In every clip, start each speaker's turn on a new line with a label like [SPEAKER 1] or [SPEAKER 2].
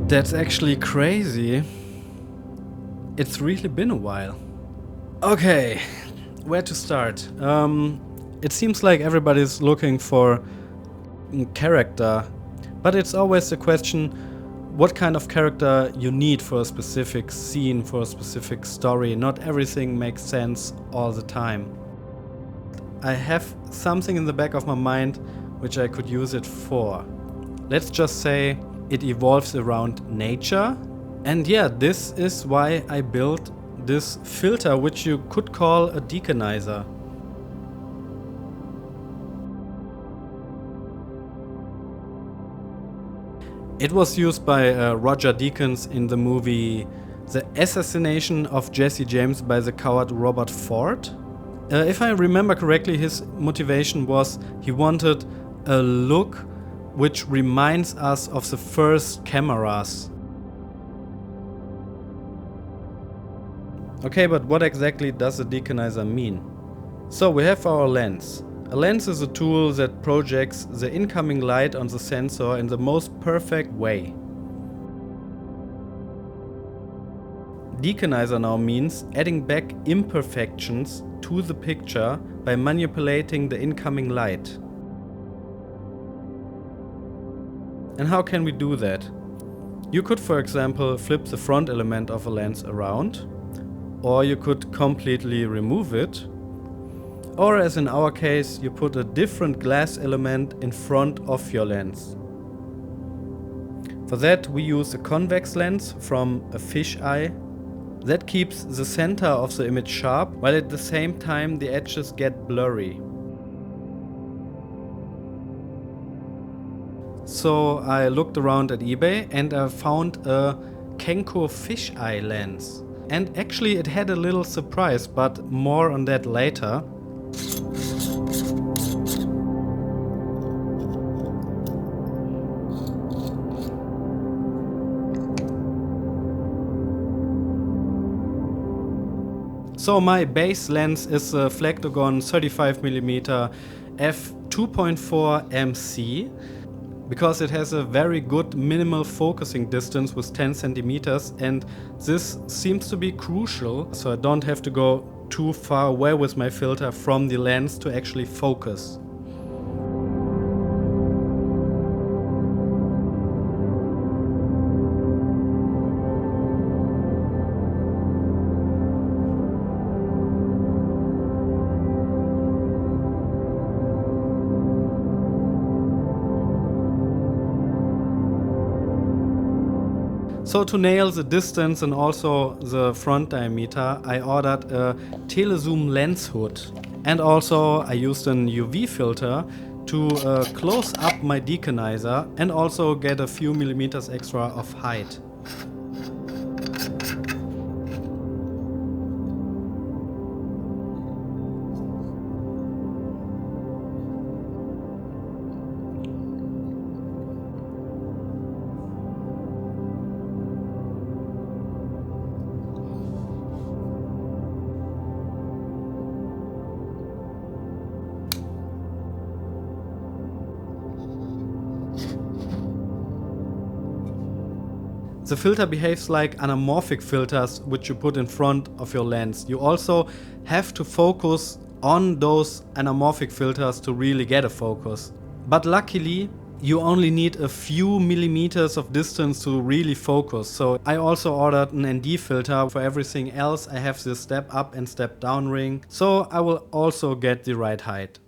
[SPEAKER 1] That's actually crazy. It's really been a while. Okay, where to start? It seems like everybody's looking for character, but it's always the question what kind of character you need for a specific scene, for a specific story. Not everything makes sense all the time. I have something in the back of my mind which I could use it for. Let's just say it evolves around nature. And yeah, this is why I built this filter, which you could call a deakinizer. It was used by Roger Deakins in the movie The Assassination of Jesse James by the Coward Robert Ford. If I remember correctly, his motivation was he wanted a look which reminds us of the first cameras. Okay, but what exactly does a deakinizer mean? So we have our lens. A lens is a tool that projects the incoming light on the sensor in the most perfect way. Deakinizer now means adding back imperfections to the picture by manipulating the incoming light. And how can we do that? You could, for example, flip the front element of a lens around, or you could completely remove it. Or as in our case, you put a different glass element in front of your lens. For that we use a convex lens from a fisheye that keeps the center of the image sharp, while at the same time the edges get blurry. So I looked around at eBay and I found a Kenko Fisheye Lens. And actually it had a little surprise, but more on that later. So my base lens is a Flektogon 35mm f2.4 MC, because it has a very good minimal focusing distance with 10 centimeters, and this seems to be crucial, so I don't have to go too far away with my filter from the lens to actually focus. So to nail the distance and also the front diameter, I ordered a telezoom lens hood. And also I used an UV filter to close up my deakinizer and also get a few millimeters extra of height. The filter behaves like anamorphic filters which you put in front of your lens. You also have to focus on those anamorphic filters to really get a focus. But luckily, you only need a few millimeters of distance to really focus. So I also ordered an ND filter. For everything else, I have this step up and step down ring. So I will also get the right height.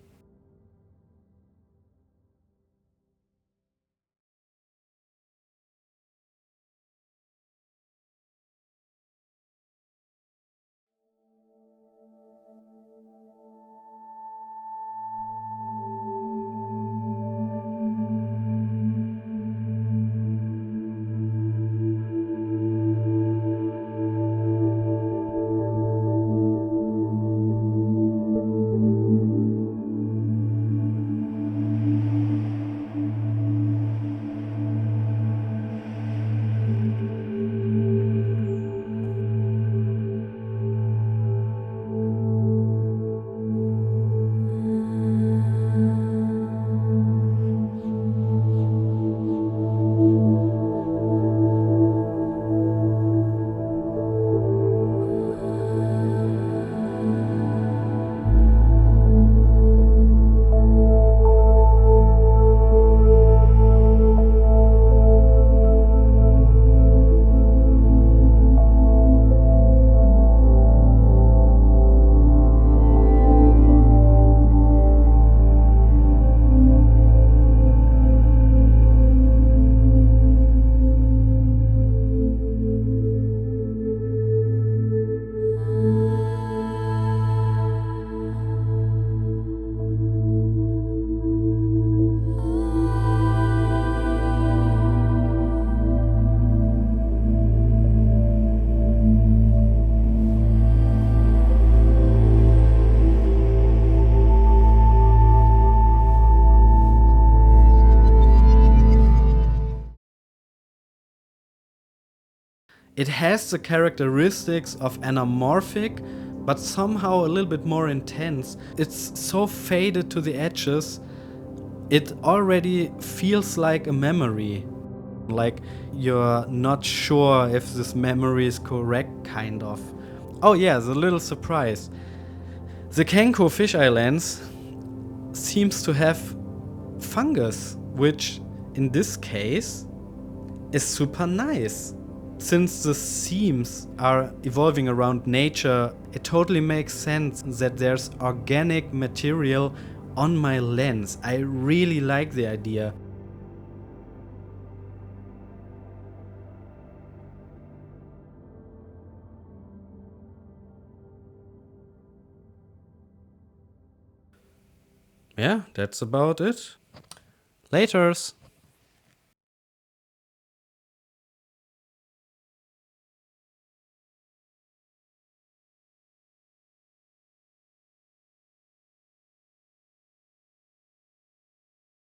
[SPEAKER 1] It has the characteristics of anamorphic, but somehow a little bit more intense. It's so faded to the edges, it already feels like a memory. Like you're not sure if this memory is correct, kind of. Oh yeah, the little surprise. The Kenko Fisheye Lens seems to have fungus, which in this case is super nice. Since the seams are evolving around nature, it totally makes sense that there's organic material on my lens. I really like the idea. Yeah, that's about it. Laters!